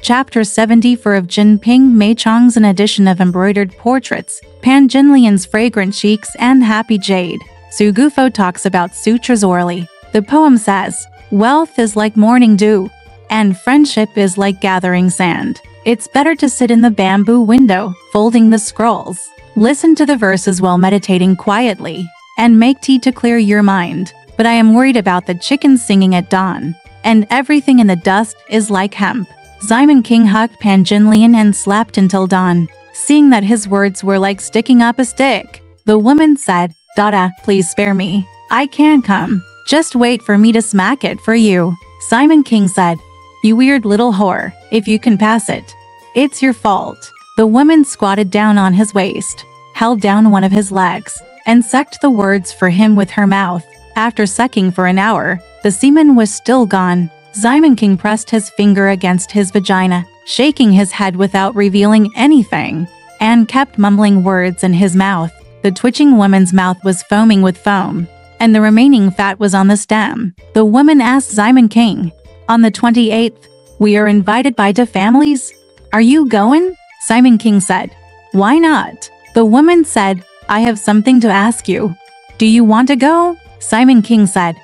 Chapter 74 of Jin Ping Mei Chongzhen edition of Embroidered Portraits, Pan Jinlian's Fragrant Cheeks and Happy Jade. Su Gufo talks about sutras orally. The poem says, "Wealth is like morning dew, and friendship is like gathering sand. It's better to sit in the bamboo window, folding the scrolls. Listen to the verses while meditating quietly, and make tea to clear your mind. But I am worried about the chickens singing at dawn, and everything in the dust is like hemp." Simon King hugged Pan Jinlian and slept until dawn, seeing that his words were like sticking up a stick. The woman said, "Dada, please spare me. I can't come. Just wait for me to smack it for you." Simon King said, "You weird little whore, if you can pass it, it's your fault." The woman squatted down on his waist, held down one of his legs, and sucked the words for him with her mouth. After sucking for an hour, the semen was still gone. Simon King pressed his finger against his vagina, shaking his head without revealing anything, and kept mumbling words in his mouth. The twitching woman's mouth was foaming with foam, and the remaining fat was on the stem. The woman asked Simon King, "On the 28th, we are invited by 2 families. Are you going?" Simon King said, "Why not?" The woman said, "I have something to ask you. Do you want to go?" Simon King said,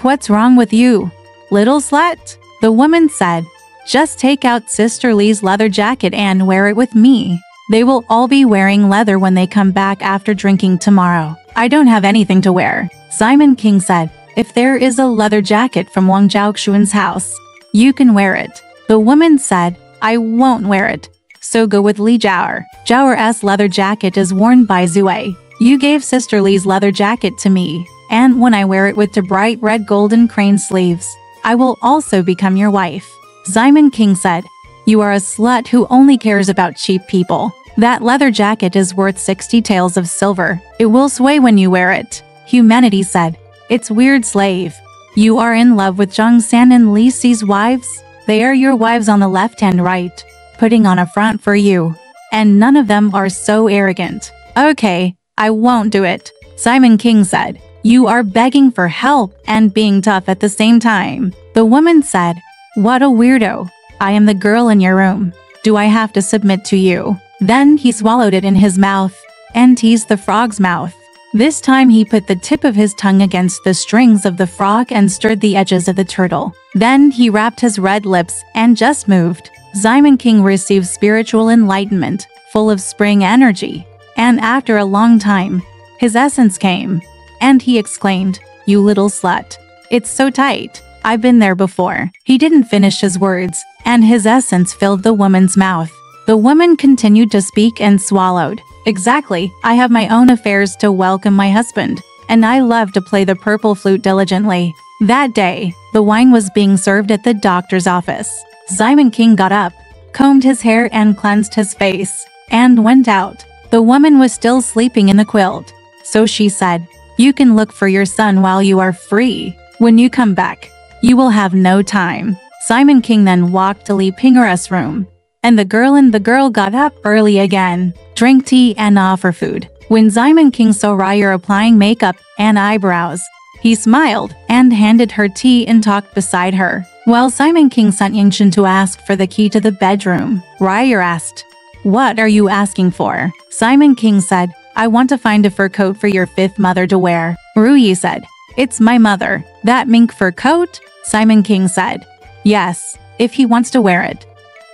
"What's wrong with you, little slut?" The woman said, "Just take out Sister Lee's leather jacket and wear it with me. They will all be wearing leather when they come back after drinking tomorrow. I don't have anything to wear." Simon King said, "If there is a leather jacket from Wang Zhaoxuan's house, you can wear it." The woman said, "I won't wear it. So go with Li Zhao'er. Zhao'er's leather jacket is worn by Zue. You gave Sister Lee's leather jacket to me, and when I wear it with the bright red golden crane sleeves, I will also become your wife." Simon King said, "You are a slut who only cares about cheap people. That leather jacket is worth 60 taels of silver. It will sway when you wear it." Humanity said, "It's weird, slave. You are in love with Chongzhen and Li Si's wives? They are your wives on the left and right, putting on a front for you. And none of them are so arrogant." "Okay, I won't do it." Simon King said, "You are begging for help and being tough at the same time." The woman said, "What a weirdo. I am the girl in your room. Do I have to submit to you?" Then he swallowed it in his mouth and teased the frog's mouth. This time he put the tip of his tongue against the strings of the frog and stirred the edges of the turtle. Then he wrapped his red lips and just moved. Simon King received spiritual enlightenment, full of spring energy. And after a long time, his essence came, and he exclaimed, "You little slut. It's so tight. I've been there before." He didn't finish his words, and his essence filled the woman's mouth. The woman continued to speak and swallowed. "Exactly, I have my own affairs to welcome my husband, and I love to play the purple flute diligently." That day, the wine was being served at the doctor's office. Simon King got up, combed his hair and cleansed his face, and went out. The woman was still sleeping in the quilt, so she said, "You can look for your son while you are free. When you come back, you will have no time." Simon King then walked to Li Pingera's room, and the girl got up early again, drank tea and offer food. When Simon King saw Ryer applying makeup and eyebrows, he smiled and handed her tea and talked beside her. While Simon King sent Yingshan to ask for the key to the bedroom, Ryer asked, "What are you asking for?" Simon King said, "I want to find a fur coat for your 5th mother to wear." Ruyi said, "It's my mother. That mink fur coat?" Simon King said, "Yes, if he wants to wear it.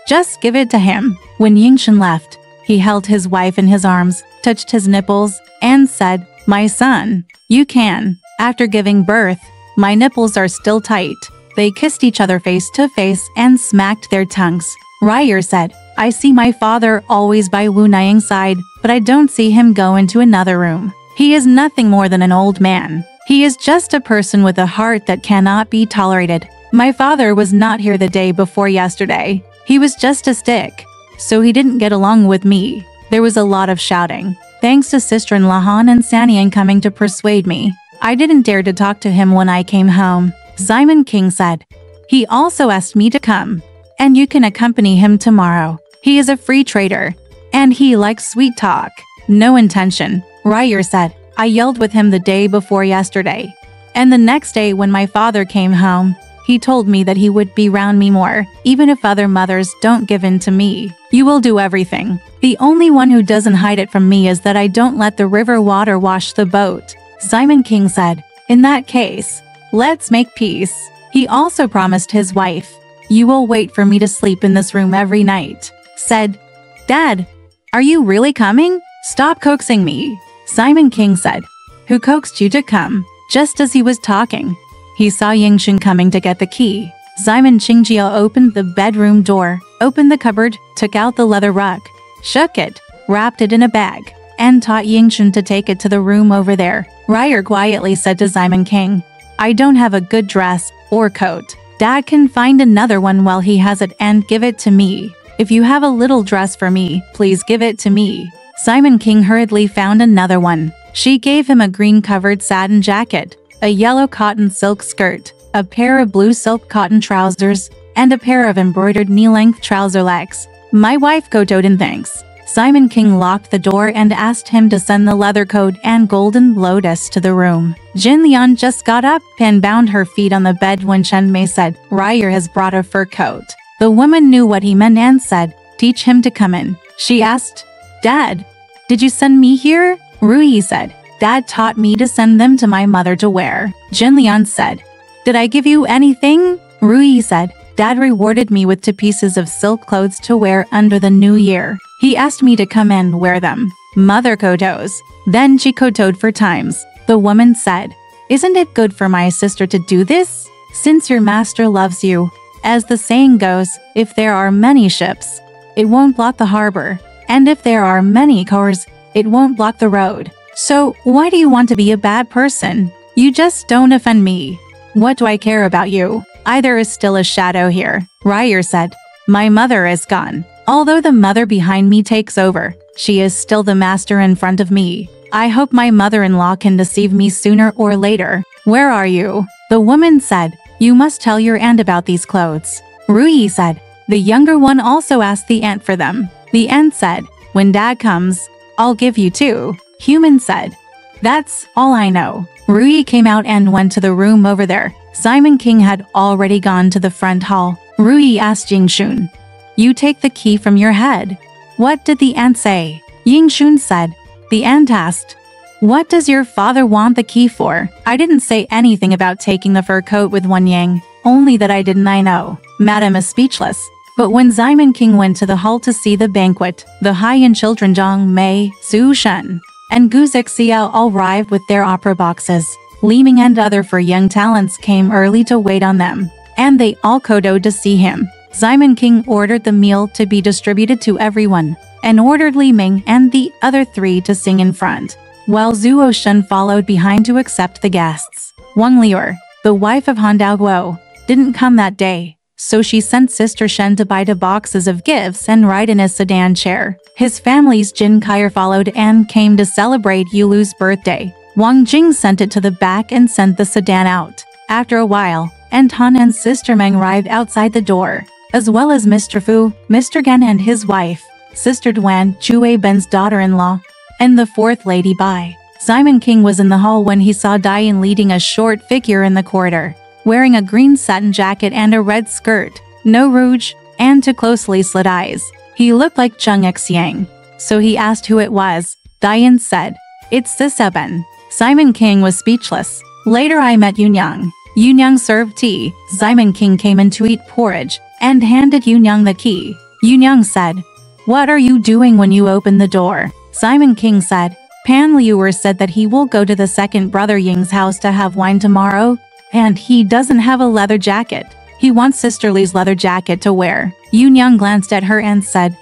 Just give it to him." When Yingshan left, he held his wife in his arms, touched his nipples, and said, "My son, you can. After giving birth, my nipples are still tight." They kissed each other face to face and smacked their tongues. Ryer said, "I see my father always by Wu Niang's side, but I don't see him go into another room. He is nothing more than an old man. He is just a person with a heart that cannot be tolerated. My father was not here the day before yesterday. He was just a stick, so he didn't get along with me." There was a lot of shouting. Thanks to Sister-in-law Han and Sanyang coming to persuade me, I didn't dare to talk to him when I came home. Simon King said, "He also asked me to come, and you can accompany him tomorrow. He is a free trader, and he likes sweet talk." "No intention," Ryer said. "I yelled with him the day before yesterday, and the next day when my father came home, He told me that he would be around me more, even if other mothers don't give in to me. You will do everything. The only one who doesn't hide it from me is that I don't let the river water wash the boat. Simon King said, in that case, let's make peace. He also promised his wife, you will wait for me to sleep in this room every night. Said, Dad, are you really coming? Stop coaxing me. Simon King said, who coaxed you to come? Just as he was talking, he saw Yingxun coming to get the key. Simon Qingjia opened the bedroom door, opened the cupboard, took out the leather rug, shook it, wrapped it in a bag, and taught Yingxun to take it to the room over there. Ryer quietly said to Simon King, I don't have a good dress or coat. Dad can find another one while he has it and give it to me. If you have a little dress for me, please give it to me. Simon King hurriedly found another one. She gave him a green-covered satin jacket, a yellow cotton silk skirt, a pair of blue silk cotton trousers, and a pair of embroidered knee-length trouser legs. My wife kowtowed in thanks. Simon King locked the door and asked him to send the leather coat and golden lotus to the room. Jin Lian just got up and bound her feet on the bed when Chen Mei said, Ryer has brought a fur coat. The woman knew what he meant and said, teach him to come in. She asked, Dad, did you send me here? Rui said, Dad taught me to send them to my mother to wear. Jin Lian said, did I give you anything? Rui said, Dad rewarded me with 2 pieces of silk clothes to wear under the new year. He asked me to come and wear them. Mother kowtows. Then she kowtowed 4 times. The woman said, isn't it good for my sister to do this? Since your master loves you. As the saying goes, if there are many ships, it won't block the harbor. And if there are many cars, it won't block the road. So, why do you want to be a bad person? You just don't offend me. What do I care about you? Either is still a shadow here. Ryer said, my mother is gone. Although the mother behind me takes over, she is still the master in front of me. I hope my mother-in-law can deceive me sooner or later. Where are you? The woman said, you must tell your aunt about these clothes. Rui said, the younger one also asked the aunt for them. The aunt said, when Dad comes, I'll give you 2. Human said, that's all I know. Rui came out and went to the room over there. Simon King had already gone to the front hall. Rui asked Yingxun, you take the key from your head. What did the aunt say? Yingxun said, the aunt asked, what does your father want the key for? I didn't say anything about taking the fur coat with Wan Yang, only that I know. Madam is speechless. But when Simon King went to the hall to see the banquet, the high-end children Zhang Mei, Su Shen, and Gu Zixiao all arrived with their opera boxes. Li Ming and other for young talents came early to wait on them, and they all kowtowed to see him. Simon King ordered the meal to be distributed to everyone, and ordered Li Ming and the other 3 to sing in front, while Zhuo Shen followed behind to accept the guests. Wang Lior, the wife of Han Daoguo, didn't come that day, so she sent Sister Shen to buy 2 boxes of gifts and ride in a sedan chair. His family's Jin Kaier followed and came to celebrate Yulu's birthday. Wang Jing sent it to the back and sent the sedan out. After a while, Anton and Sister Meng arrived outside the door, as well as Mr. Fu, Mr. Gan and his wife, Sister Duan, Chu Ben's daughter-in-law, and the 4th Lady Bai. Simon King was in the hall when he saw Diane leading a short figure in the corridor, wearing a green satin jacket and a red skirt, no rouge, and 2 closely slit eyes. He looked like Zheng Xiang, so he asked who it was. Diane said, it's Siseben. Simon King was speechless. Later I met Yunyang. Yunyang served tea. Simon King came in to eat porridge, and handed Yunyang the key. Yunyang said, what are you doing when you open the door? Simon King said, Pan Liuer said that he will go to the 2nd brother Ying's house to have wine tomorrow, and he doesn't have a leather jacket. He wants Sister Li's leather jacket to wear. Yunyang glanced at her and said,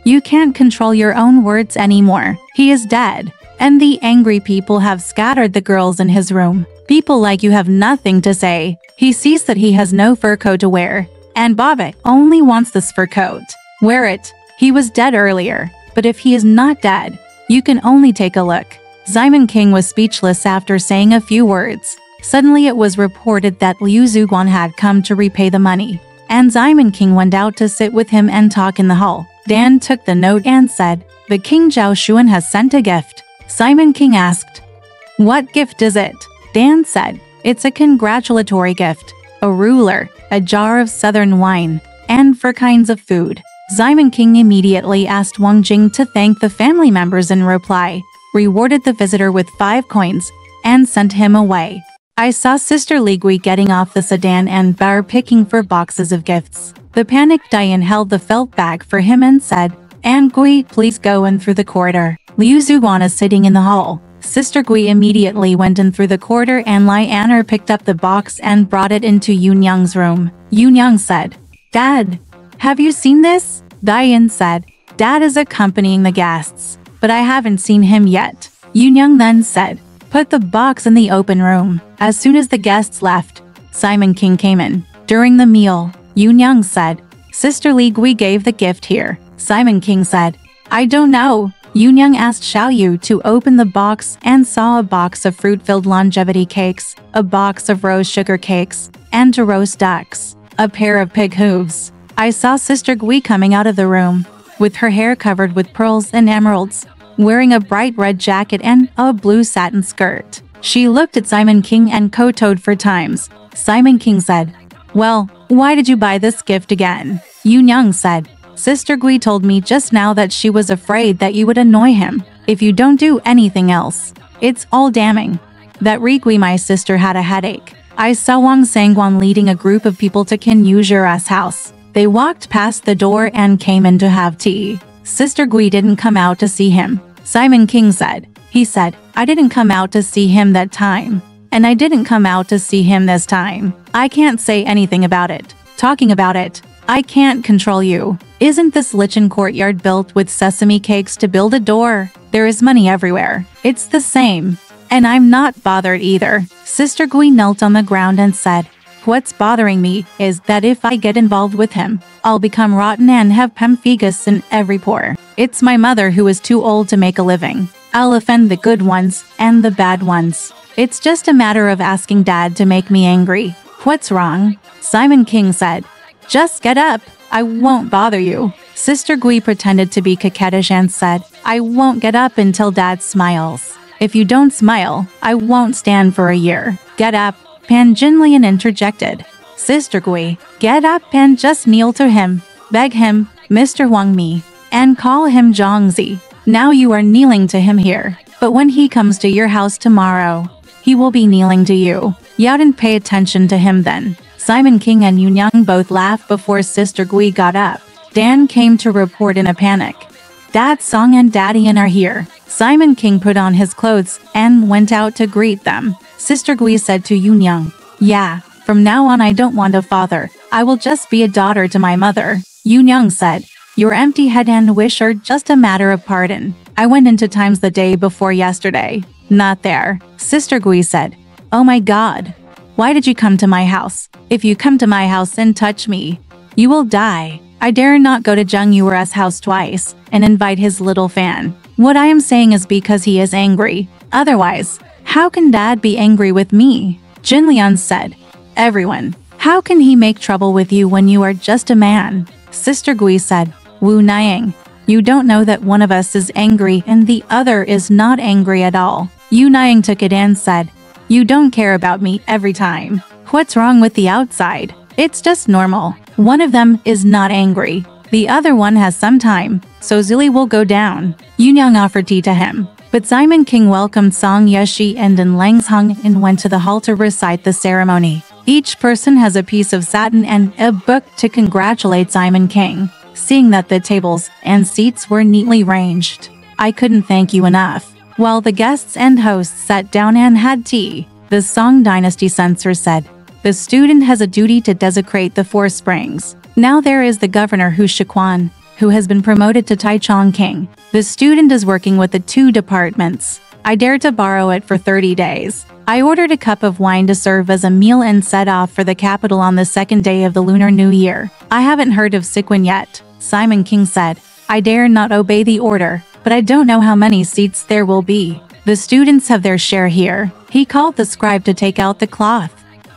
you can't control your own words anymore. He is dead, and the angry people have scattered the girls in his room. People like you have nothing to say. He sees that he has no fur coat to wear, and Bobby only wants this fur coat. Wear it. He was dead earlier, but if he is not dead, you can only take a look. Simon King was speechless after saying a few words. Suddenly it was reported that Liu Zuguan had come to repay the money, and Simon King went out to sit with him and talk in the hall. Dan took the note and said, the King Zhao Xuan has sent a gift. Simon King asked, what gift is it? Dan said, it's a congratulatory gift. a ruler, a jar of southern wine, and 4 kinds of food. Simon King immediately asked Wang Jing to thank the family members in reply, rewarded the visitor with 5 coins, and sent him away. I saw Sister Li Gui getting off the sedan and bar picking for boxes of gifts. The panicked Diane held the felt bag for him and said, "Aunt Gui, please go in through the corridor." Liu Zuguan is sitting in the hall. Sister Gui immediately went in through the corridor and Lai An'er picked up the box and brought it into Yunyang's room. Yunyang said, "Dad, have you seen this?" Diane said, "Dad is accompanying the guests, but I haven't seen him yet." Yunyang then said, "Put the box in the open room." As soon as the guests left, Simon King came in. During the meal, Yunyang said, "Sister Li Gui gave the gift here." Simon King said, "I don't know." Yunyang asked Xiao Yu to open the box and saw a box of fruit-filled longevity cakes, a box of rose sugar cakes, and 2 roast ducks, a pair of pig hooves. I saw Sister Gui coming out of the room, with her hair covered with pearls and emeralds, wearing a bright red jacket and a blue satin skirt. She looked at Simon King and kowtowed 4 times. Simon King said, "Well, why did you buy this gift again?" Yunyang said, "Sister Gui told me just now that she was afraid that you would annoy him if you don't do anything else. It's all damning. That Rigui, my sister, had a headache." I saw Wang Sangguan leading a group of people to Qin Yuzhira's house. They walked past the door and came in to have tea. Sister Gui didn't come out to see him. Simon King said. He said, "I didn't come out to see him that time. And I didn't come out to see him this time. I can't say anything about it. Talking about it, I can't control you. Isn't this lichen courtyard built with sesame cakes to build a door? There is money everywhere. It's the same. And I'm not bothered either." Sister Gui knelt on the ground and said, "What's bothering me is that if I get involved with him, I'll become rotten and have pemphigus in every pore. It's my mother who is too old to make a living. I'll offend the good ones and the bad ones. It's just a matter of asking Dad to make me angry." "What's wrong?" Simon King said. "Just get up. I won't bother you." Sister Gui pretended to be coquettish and said, "I won't get up until Dad smiles. If you don't smile, I won't stand for a year." "Get up," Pan Jinlian interjected. "Sister Gui, get up and just kneel to him. Beg him, Mr. Wang Mi, and call him Zhongzi. Now you are kneeling to him here, but when he comes to your house tomorrow, he will be kneeling to you. You didn't pay attention to him then." Simon King and Yunyang both laughed before Sister Gui got up. Dan came to report in a panic. "Dad Song and Daddy Yin are here." Simon King put on his clothes and went out to greet them. Sister Gui said to Yunyang, "Yeah, from now on I don't want a father. I will just be a daughter to my mother." Yunyang said, "Your empty head and wish are just a matter of pardon. I went into Times the day before yesterday. Not there." Sister Gui said, "Oh my God. Why did you come to my house? If you come to my house and touch me, you will die. I dare not go to Zheng Yuer's house twice and invite his little fan. What I am saying is because he is angry. Otherwise, how can Dad be angry with me?" Jinlian said, "Everyone, how can he make trouble with you when you are just a man?" Sister Gui said, "Wu Niang, you don't know that one of us is angry and the other is not angry at all." Yu Niang took it and said, "You don't care about me every time. What's wrong with the outside? It's just normal. One of them is not angry. The other one has some time, so Zili will go down." Yunyang offered tea to him, but Simon King welcomed Song Yeshi and An Langsheng and went to the hall to recite the ceremony. Each person has a piece of satin and a book to congratulate Simon King. Seeing that the tables and seats were neatly ranged, I couldn't thank you enough. While the guests and hosts sat down and had tea, the Song Dynasty censor said, "The student has a duty to desecrate the 4 springs. Now there is the governor Hu Shiquan, who has been promoted to Taichung King. The student is working with the 2 departments. I dare to borrow it for 30 days. I ordered a cup of wine to serve as a meal and set off for the capital on the 2nd day of the Lunar New Year. I haven't heard of Siquan yet." Simon King said, "I dare not obey the order, but I don't know how many seats there will be. The students have their share here." He called the scribe to take out the cloth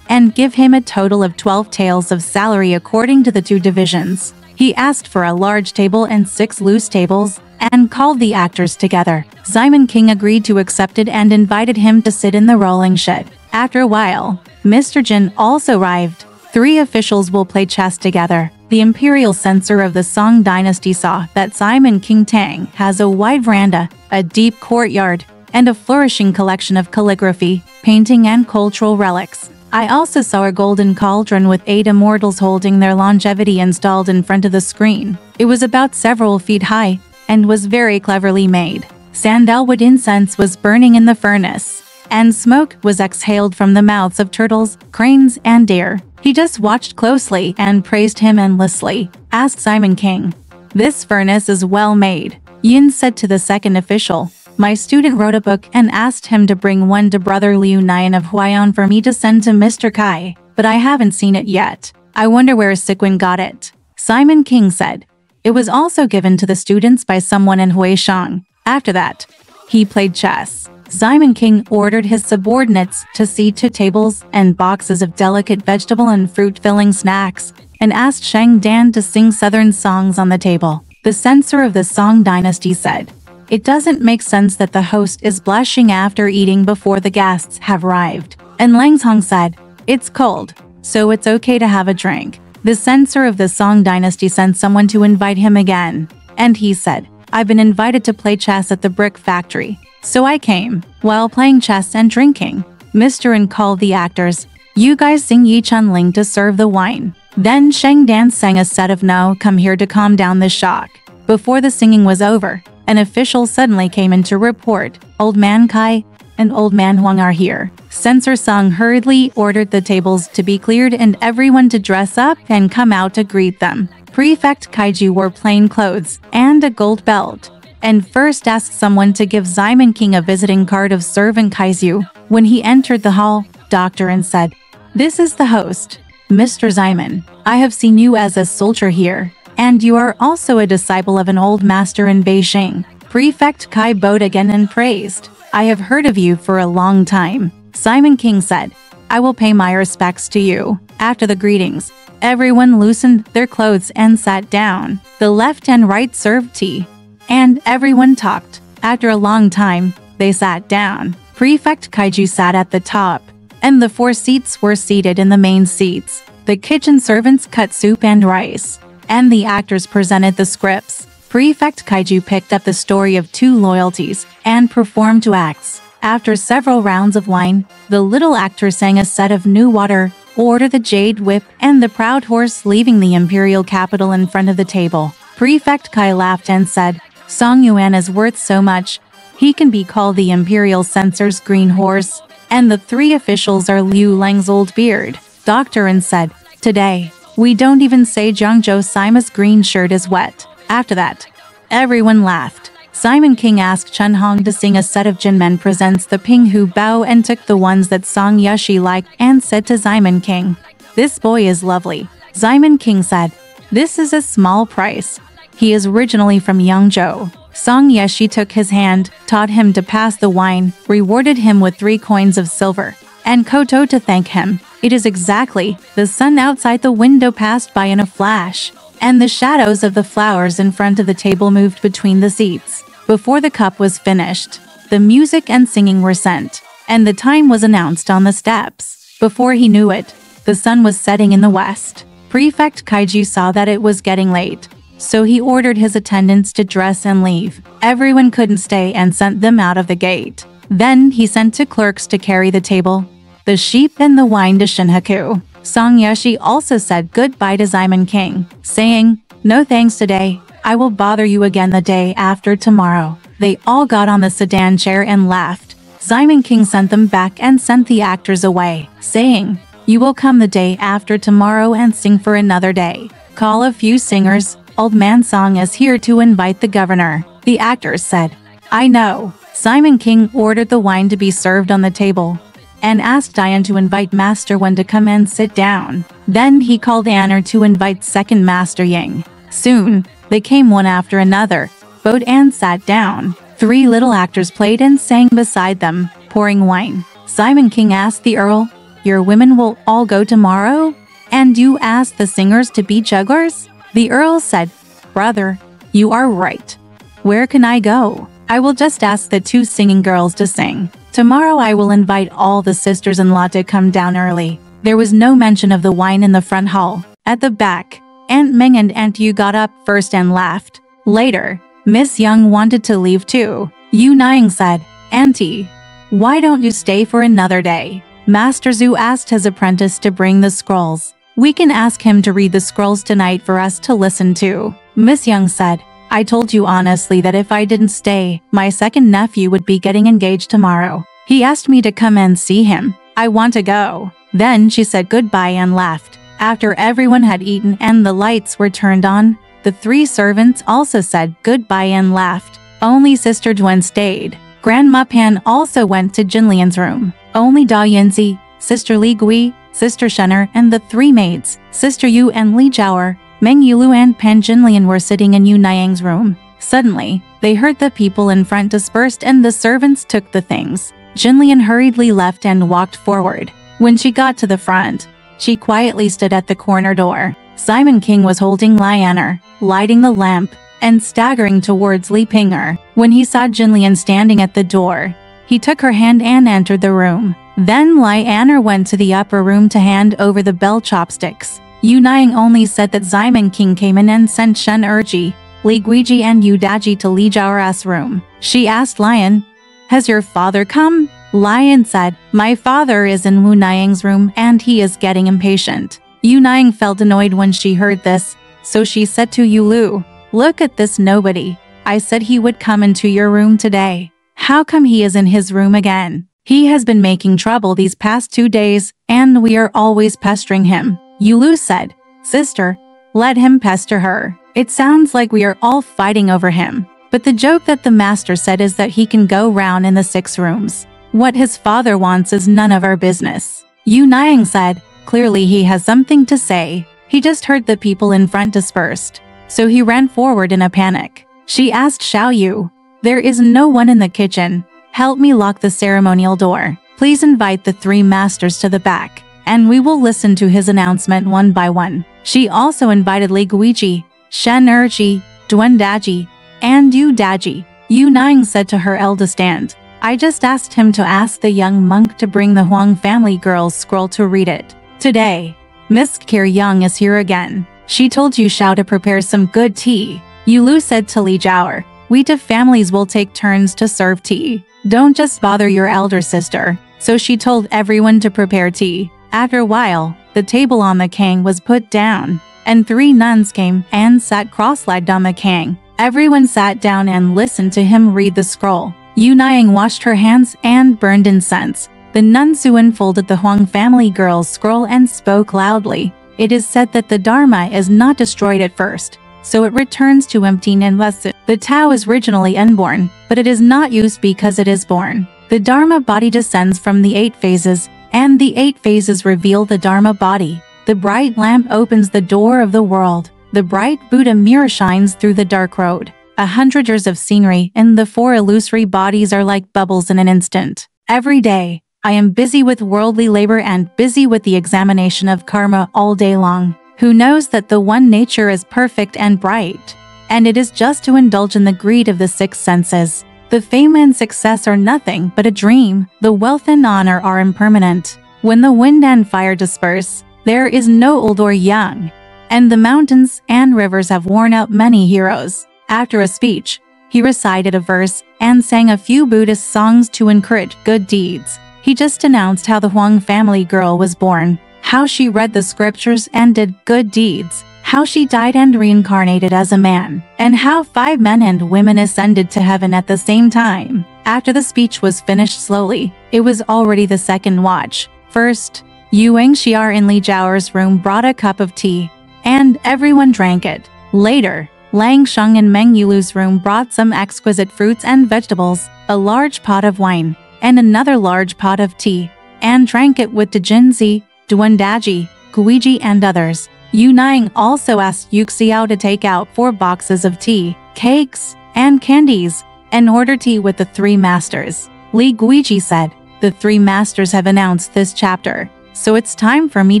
and give him a total of 12 taels of salary according to the 2 divisions. He asked for a large table and 6 loose tables and called the actors together. Simon King agreed to accept it and invited him to sit in the rolling shed. After a while, Mr. Jin also arrived. 3 officials will play chess together. The imperial censor of the Song dynasty saw that Simon King Tang has a wide veranda, a deep courtyard, and a flourishing collection of calligraphy, painting, and cultural relics. I also saw a golden cauldron with 8 immortals holding their longevity installed in front of the screen. It was about several feet high and was very cleverly made. Sandalwood incense was burning in the furnace, and smoke was exhaled from the mouths of turtles, cranes, and deer. He just watched closely and praised him endlessly. Asked Simon King, "This furnace is well made." Yin said to the second official, "My student wrote a book and asked him to bring one to Brother Liu Nian of Huayan for me to send to Mr. Kai, but I haven't seen it yet. I wonder where Siquin got it." Simon King said, "It was also given to the students by someone in Huishang." After that, he played chess. Simon King ordered his subordinates to see 2 tables and boxes of delicate vegetable and fruit-filling snacks, and asked Shang Dan to sing southern songs on the table. The censor of the Song dynasty said, "It doesn't make sense that the host is blushing after eating before the guests have arrived." And Lang Hong said, "It's cold, so it's okay to have a drink." The censor of the Song dynasty sent someone to invite him again, and he said, "I've been invited to play chess at the brick factory, so I came." While playing chess and drinking, Mr. N called the actors, "You guys sing Yi Chun Ling to serve the wine." Then Sheng Dan sang a set of "No, come here" to calm down the shock. Before the singing was over, an official suddenly came in to report, "Old Man Kai and Old Man Huang are here." Censor Song hurriedly ordered the tables to be cleared and everyone to dress up and come out to greet them. Prefect Kaiju wore plain clothes and a gold belt, and first asked someone to give Simon King a visiting card of Servant Kaiju. When he entered the hall, Dr. N said, "This is the host, Mr. Simon. I have seen you as a soldier here, and you are also a disciple of an old master in Beijing." Prefect Kai bowed again and praised, "I have heard of you for a long time." Simon King said, "I will pay my respects to you." After the greetings, everyone loosened their clothes and sat down. The left and right served tea, and everyone talked. After a long time, they sat down. Prefect Kaiju sat at the top, and the 4 seats were seated in the main seats. The kitchen servants cut soup and rice, and the actors presented the scripts. Prefect Kaiju picked up the story of 2 loyalties and performed 2 acts. After several rounds of wine, the little actor sang a set of New Water, Order the Jade Whip, and the Proud Horse, leaving the imperial capital in front of the table. Prefect Kai laughed and said, "Song Yuan is worth so much. He can be called the imperial censor's green horse, and the 3 officials are Liu Lang's old beard." Dr. N said, "Today, we don't even say Zhangzhou Sima's green shirt is wet." After that, everyone laughed. Simon King asked Chen Hong to sing a set of Jinmen Presents the Ping Hu Bao and took the ones that Song Yeshi liked and said to Simon King, "This boy is lovely." Simon King said, "This is a small price. He is originally from Yangzhou." Song Yeshi took his hand, taught him to pass the wine, rewarded him with 3 coins of silver, and Koto to thank him. It is exactly. The sun outside the window passed by in a flash, and the shadows of the flowers in front of the table moved between the seats. Before the cup was finished, the music and singing were sent, and the time was announced on the steps. Before he knew it, the sun was setting in the west. Prefect Kaiju saw that it was getting late, so he ordered his attendants to dress and leave. Everyone couldn't stay and sent them out of the gate. Then he sent 2 clerks to carry the table, the sheep and the wine to Shinhaku. Song Yeshi also said goodbye to Simon King, saying, "No thanks today. I will bother you again the day after tomorrow." They all got on the sedan chair and laughed. Simon King sent them back and sent the actors away, saying, "You will come the day after tomorrow and sing for another day. Call a few singers. Old Man Song is here to invite the governor." The actors said, "I know." Simon King ordered the wine to be served on the table, and asked Diane to invite Master Wen to come and sit down. Then he called Anner to invite second Master Ying. Soon, they came one after another, bowed and sat down. 3 little actors played and sang beside them, pouring wine. Simon King asked the Earl, "Your women will all go tomorrow? And you asked the singers to be jugglers?" The Earl said, "Brother, you are right. Where can I go? I will just ask the 2 singing girls to sing. Tomorrow I will invite all the sisters-in-law to come down early." There was no mention of the wine in the front hall. At the back, Aunt Ming and Aunt Yu got up first and laughed. Later, Miss Young wanted to leave too. Yu Niang said, "Auntie, why don't you stay for another day?" Master Zhu asked his apprentice to bring the scrolls. "We can ask him to read the scrolls tonight for us to listen to," Miss Young said. "I told you honestly that if I didn't stay, my second nephew would be getting engaged tomorrow. He asked me to come and see him. I want to go." Then she said goodbye and left. After everyone had eaten and the lights were turned on, the three servants also said goodbye and left. Only Sister Duan stayed. Grandma Pan also went to Jinlian's room. Only Da Yinzi, Sister Li Gui, Sister Shenner, and the three maids, Sister Yu and Li Zhaoer, Meng Yulu and Pan Jinlian were sitting in Yu Niang's room. Suddenly, they heard the people in front dispersed and the servants took the things. Jinlian hurriedly left and walked forward. When she got to the front, she quietly stood at the corner door. Simon King was holding Lianer, lighting the lamp, and staggering towards Li Pinger. When he saw Jinlian standing at the door, he took her hand and entered the room. Then Lianer went to the upper room to hand over the bell chopsticks. Yu Niang only said that Simon King came in and sent Shen Erji, Li Guiji and Yu Daji to Li Zhaoer's room. She asked Lion, "Has your father come?" Lion said, "My father is in Wu Niang's room and he is getting impatient." Yu Niang felt annoyed when she heard this, so she said to Yu Lu, "Look at this nobody. I said he would come into your room today. How come he is in his room again? He has been making trouble these past 2 days, and we are always pestering him." Yu Lu said, "Sister, let him pester her. It sounds like we are all fighting over him." But the joke that the master said is that he can go round in the 6 rooms. What his father wants is none of our business. Yu Niang said, clearly he has something to say. He just heard the people in front dispersed, so he ran forward in a panic. She asked Xiao Yu, "There is no one in the kitchen. Help me lock the ceremonial door. Please invite the 3 masters to the back, and we will listen to his announcement one by one." She also invited Li Guiji, Shen Erji, Duan Daji, and Yu Daji. Yu Niang said to her eldest aunt, "I just asked him to ask the young monk to bring the Huang family girl's scroll to read it. Today, Miss Kir Young is here again. She told Yu Xiao to prepare some good tea." Yu Lu said to Li Zhaoer, "We 2 families will take turns to serve tea. Don't just bother your elder sister." So she told everyone to prepare tea. After a while, the table on the kang was put down, and 3 nuns came and sat cross-legged on the kang. Everyone sat down and listened to him read the scroll. Yu Niang washed her hands and burned incense. The nun Su unfolded the Huang family girl's scroll and spoke loudly. It is said that the Dharma is not destroyed at first, so it returns to empty unless the Tao is originally unborn, but it is not used because it is born. The Dharma body descends from the 8 phases, and the 8 phases reveal the Dharma body. The bright lamp opens the door of the world. The bright Buddha mirror shines through the dark road. 100 years of scenery in the 4 illusory bodies are like bubbles in an instant. Every day, I am busy with worldly labor and busy with the examination of karma all day long. Who knows that the one nature is perfect and bright? And it is just to indulge in the greed of the 6 senses. The fame and success are nothing but a dream. The wealth and honor are impermanent. When the wind and fire disperse, there is no old or young. And the mountains and rivers have worn out many heroes. After a speech, he recited a verse and sang a few Buddhist songs to encourage good deeds. He just announced how the Huang family girl was born, how she read the scriptures and did good deeds, how she died and reincarnated as a man, and how 5 men and women ascended to heaven at the same time. After the speech was finished slowly, it was already the second watch. First, Yuang Xiar in Li Zhaoer's room brought a cup of tea, and everyone drank it. Later, Lang Sheng in Meng Yulu's room brought some exquisite fruits and vegetables, a large pot of wine, and another large pot of tea, and drank it with Djinzi, Duan Daji, Guiji and others. Yu Niang also asked Yu Xiao to take out 4 boxes of tea, cakes, and candies, and order tea with the 3 masters. Li Guiji said, "The 3 masters have announced this chapter, so it's time for me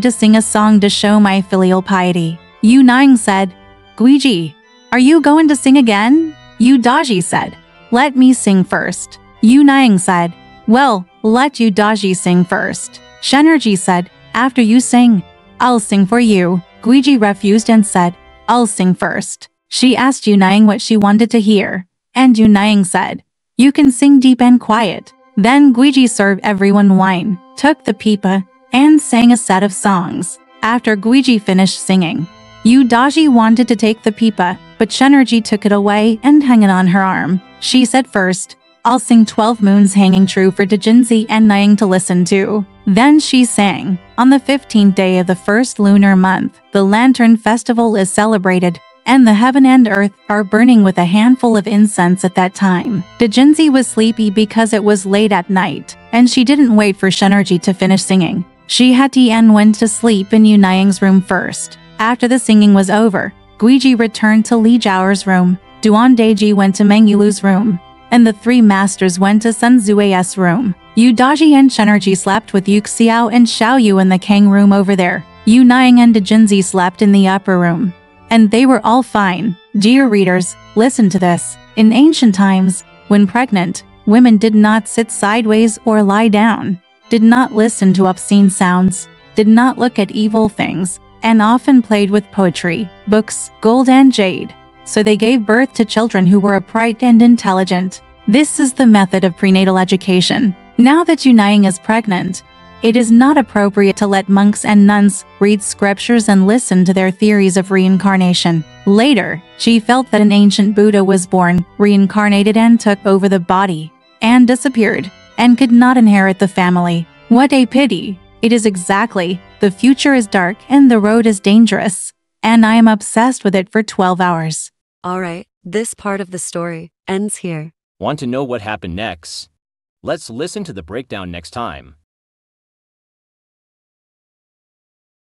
to sing a song to show my filial piety." Yu Niang said, "Guiji, are you going to sing again?" Yu Daji said, "Let me sing first." Yu Niang said, "Well, let Yu Daji sing first." Shenerji said, After you sing, I'll sing for you. Guiji refused and said, I'll sing first. She asked Yunaying what she wanted to hear, and Yunaying said, you can sing deep and quiet. Then Guiji served everyone wine, took the pipa, and sang a set of songs. After Guiji finished singing, Yu Daji wanted to take the pipa, but Shenerji took it away and hung it on her arm. She said first, I'll sing 12 moons hanging true for Dejinzi and Nying to listen to. Then she sang, on the 15th day of the first lunar month, the Lantern Festival is celebrated, and the heaven and earth are burning with a handful of incense at that time. Dejinzi was sleepy because it was late at night, and she didn't wait for Shenerji to finish singing. She Hati and went to sleep in Yunaying's room first. After the singing was over, Guiji returned to Li Zhao's room, Duan Deji went to Meng Yulu's room, and the three masters went to Sun Zue's room. Yu Daji and Shenerji slept with Yu Xiao and Xiao Yu in the Kang room over there. Yu Nying and Dejinzi slept in the upper room. And they were all fine. Dear readers, listen to this. In ancient times, when pregnant, women did not sit sideways or lie down, did not listen to obscene sounds, did not look at evil things, and often played with poetry, books, gold and jade. So they gave birth to children who were upright and intelligent. This is the method of prenatal education. Now that Yunaying is pregnant, it is not appropriate to let monks and nuns read scriptures and listen to their theories of reincarnation. Later, she felt that an ancient Buddha was born, reincarnated and took over the body, and disappeared, and could not inherit the family. What a pity! It is exactly, the future is dark and the road is dangerous, and I am obsessed with it for 12 hours. Alright, this part of the story ends here. Want to know what happened next? Let's listen to the breakdown next time.